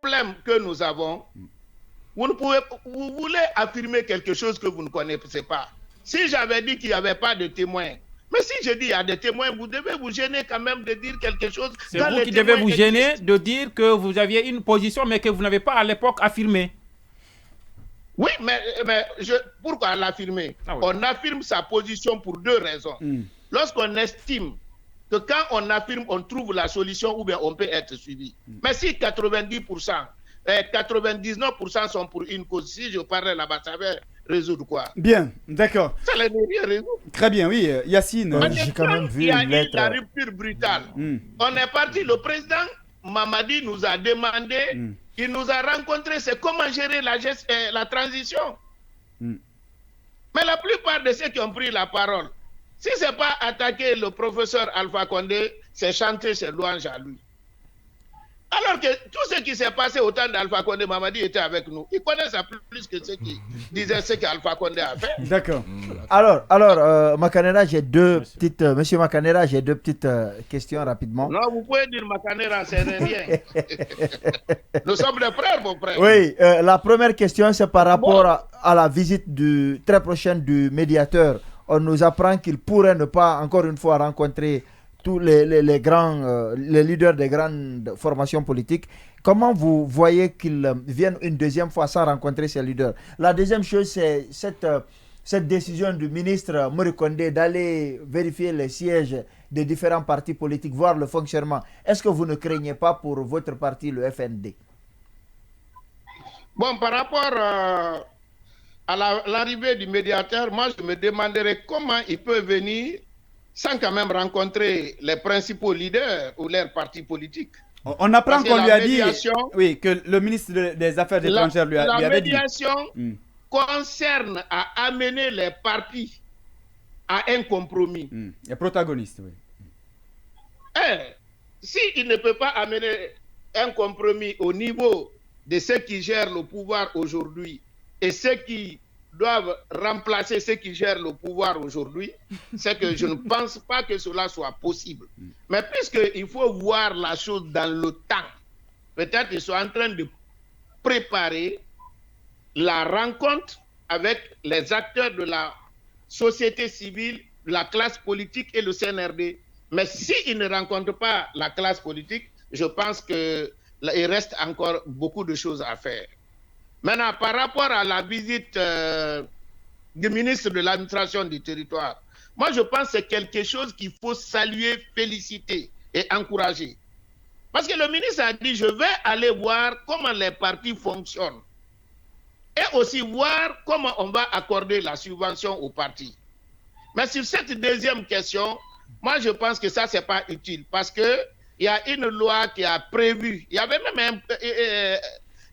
problème que nous avons, vous voulez affirmer quelque chose que vous ne connaissez pas. Si j'avais dit qu'il n'y avait pas de témoins, mais si je dis qu'il y a des témoins, vous devez vous gêner quand même de dire quelque chose. C'est vous qui devez vous gêner de dire que vous aviez une position, mais que vous n'avez pas à l'époque affirmé. Oui, mais pourquoi l'affirmer? On affirme sa position pour deux raisons. Lorsqu'on estime que quand on affirme, on trouve la solution ou bien on peut être suivi. Mais si 90%, 99% sont pour une cause, si je parlais là-bas, ça va résoudre quoi? Bien, d'accord. Ça ne veut rien résoudre. Très bien, oui, Yacine. J'ai quand même vu il y a une eu lettre. la rupture brutale. On est parti, le président Mamadi nous a demandé, il nous a rencontré, c'est comment gérer la transition. Mais la plupart de ceux qui ont pris la parole, si ce n'est pas attaquer le professeur Alpha Condé, c'est chanter ses louanges à lui. Alors que tout ce qui s'est passé au temps d'Alpha Condé, Mamadi était avec nous. Ils connaissent plus que ceux qui disaient ce qu'Alpha Condé a fait. D'accord. Alors, Makanera, j'ai deux petites. Monsieur Makanera, j'ai deux petites questions rapidement. Non, vous pouvez dire Makanera, c'est rien. Nous sommes des frères, mon frère. Oui, la première question, c'est par rapport à la visite très prochaine du médiateur. On nous apprend qu'il pourrait ne pas, encore une fois, rencontrer tous les grands, les leaders des grandes formations politiques. Comment vous voyez qu'ils viennent une deuxième fois sans rencontrer ces leaders? La deuxième chose, c'est cette décision du ministre Morikonde d'aller vérifier les sièges des différents partis politiques, voir le fonctionnement. Est-ce que vous ne craignez pas pour votre parti, le FND? Bon, par rapport à l'arrivée du médiateur, moi je me demanderais comment il peut venir sans quand même rencontrer les principaux leaders ou leurs partis politiques. On apprend qu'on lui a dit que le ministre des Affaires étrangères lui avait dit. La médiation concerne à amener les partis à un compromis. Les protagonistes, oui. S'il ne peut pas amener un compromis au niveau de ceux qui gèrent le pouvoir aujourd'hui et ceux qui doivent remplacer ceux qui gèrent le pouvoir aujourd'hui, c'est que je ne pense pas que cela soit possible. Mais puisqu'il faut voir la chose dans le temps, peut-être qu'ils sont en train de préparer la rencontre avec les acteurs de la société civile, la classe politique et le CNRD. Mais s'ils ne rencontrent pas la classe politique, je pense qu'il reste encore beaucoup de choses à faire. Maintenant, par rapport à la visite du ministre de l'administration du territoire, moi je pense que c'est quelque chose qu'il faut saluer, féliciter et encourager. Parce que le ministre a dit, je vais aller voir comment les partis fonctionnent et aussi voir comment on va accorder la subvention aux partis. Mais sur cette deuxième question, moi je pense que ça, ce n'est pas utile parce qu'il y a une loi qui a prévu, il y avait même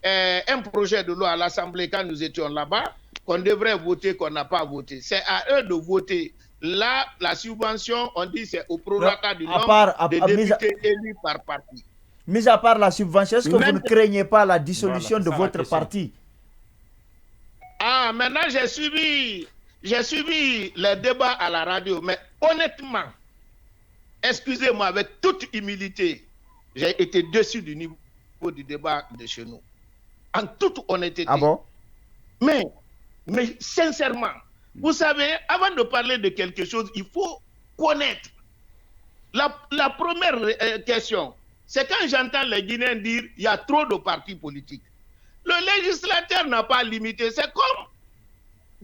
un projet de loi à l'Assemblée quand nous étions là-bas, qu'on devrait voter, qu'on n'a pas voté. C'est à eux de voter. Là, la subvention, on dit c'est au prorata du nombre de députés élus par parti. Mis à part la subvention, est-ce que vous ne craignez pas la dissolution de votre parti? Ah, maintenant j'ai suivi les débats à la radio, mais honnêtement, excusez-moi, avec toute humilité, j'ai été déçu du niveau du débat de chez nous. En toute honnêteté. Ah bon? Mais sincèrement, vous savez, avant de parler de quelque chose, il faut connaître. La première question, c'est quand j'entends les Guinéens dire qu'il y a trop de partis politiques. Le législateur n'a pas limité. C'est comme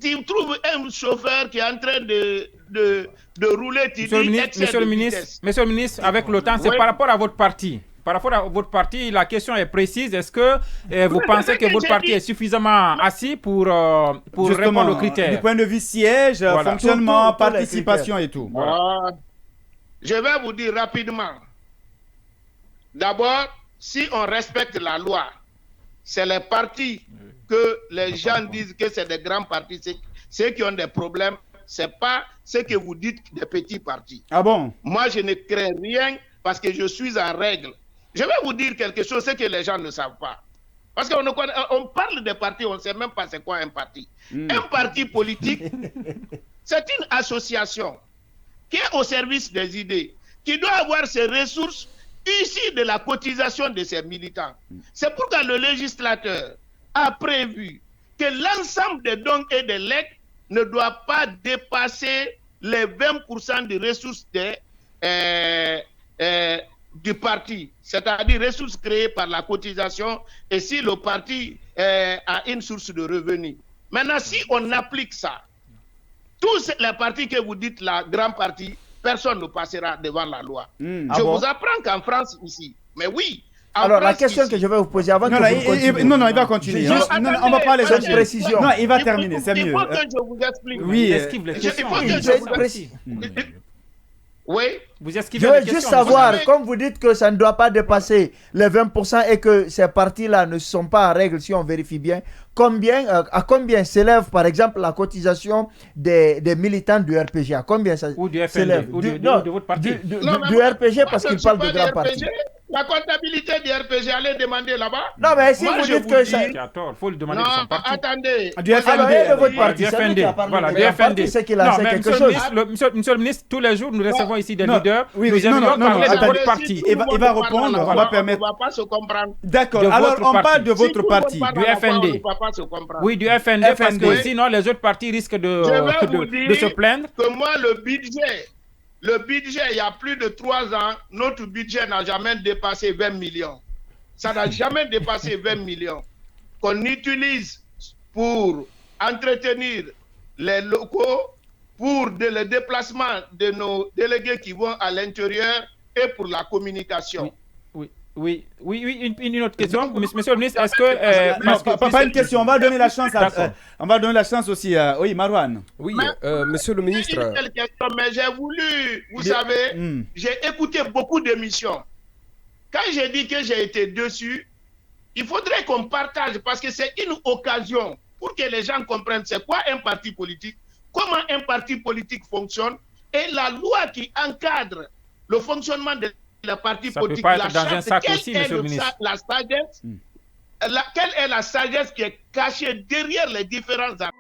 tu trouves un chauffeur qui est en train de rouler. Monsieur le ministre, avec le temps, c'est par rapport à votre parti. Par rapport à votre parti, la question est précise. Est-ce que vous pensez que votre parti est suffisamment assis pour répondre aux critères? Du point de vue siège, fonctionnement, participation et tout. Voilà. Je vais vous dire rapidement. D'abord, si on respecte la loi, c'est les partis que les gens disent que c'est des grands partis. Ceux qui ont des problèmes, ce n'est pas ce que vous dites des petits partis. Ah bon? Moi, je ne crains rien parce que je suis en règle. Je vais vous dire quelque chose, ce que les gens ne savent pas. Parce qu'on parle des partis, on ne sait même pas c'est quoi un parti. Un parti politique, c'est une association qui est au service des idées, qui doit avoir ses ressources issus de la cotisation de ces militants. C'est pourquoi le législateur a prévu que l'ensemble des dons et des legs ne doit pas dépasser les 20% des ressources du parti, c'est-à-dire ressources créées par la cotisation et si le parti a une source de revenus. Maintenant, si on applique ça, tous les partis que vous dites, la grande partie, personne ne passera devant la loi. Je vous apprends qu'en France, ici, mais oui. Alors, la question que je vais vous poser avant que vous continuez. Non, il va continuer. On va pas les autres précisions. Non, il va terminer, c'est mieux. Il faut que je vous explique. Oui, esquive les questions. Oui. Je veux juste savoir, comme vous dites que ça ne doit pas dépasser les 20% et que ces partis-là ne sont pas en règle, si on vérifie bien, à combien s'élève par exemple la cotisation des militants du RPG? À combien ça s'élève? Ou de votre parti? Du RPG, parce qu'il parle de grand parti. La comptabilité du RPG, allez demander là-bas. Non, mais si vous dites que ça. Il faut le demander de son parti. Attendez. Du FND. De votre parti. Voilà, du FND. C'est qu'il a quelque chose. Monsieur le ministre, tous les jours, nous recevons ici des leaders. Oui, nous aimerions parler de votre parti. Il va répondre. On va permettre. On ne va pas se comprendre. D'accord. Alors, on parle de votre parti. Du FND. Oui, du FND, parce que sinon, les autres partis risquent de se plaindre. Que moi, le budget, il y a plus de 3 ans, notre budget n'a jamais dépassé 20 millions. Ça n'a jamais dépassé 20 millions qu'on utilise pour entretenir les locaux, pour le déplacement de nos délégués qui vont à l'intérieur et pour la communication. Oui, une autre question, monsieur le ministre, est-ce que... pas une question, on va donner la chance on va donner la chance aussi à... Oui, Marouane. Oui, monsieur le ministre... Une question, mais j'ai voulu, vous savez, j'ai écouté beaucoup d'émissions. Quand j'ai dit que j'ai été dessus, il faudrait qu'on partage, parce que c'est une occasion pour que les gens comprennent c'est quoi un parti politique, comment un parti politique fonctionne, et la loi qui encadre le fonctionnement de la partie politique, peut pas être dans un sac aussi, monsieur le ministre. La sagesse, quelle est la sagesse qui est cachée derrière les différents actes?